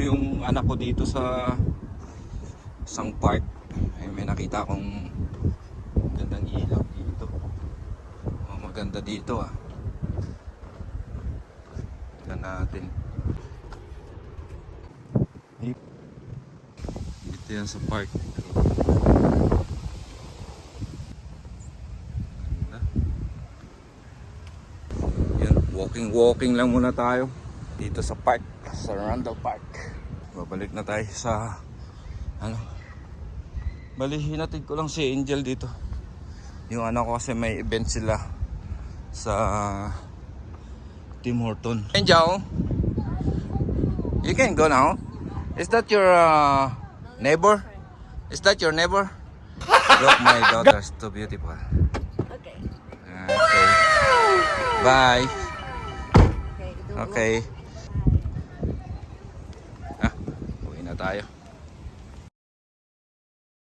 yung anak ko dito sa isang park. Ay, may nakita akong gandang ilaw dito. Oh, maganda dito ah. Tignan natin. Dito yan sa park. Ganda. Yan, walking lang muna tayo dito sa park, sa Randall Park. Babalik na tayo sa bali hinatid ko lang si Angel dito. Yung anak ko kasi may event sila sa Tim Horton. Angel, you can go now. Is that your neighbor? Is that your neighbor? Look, my daughter's too beautiful. Okay. Okay. Bye. Okay. Okay. Uwi na tayo.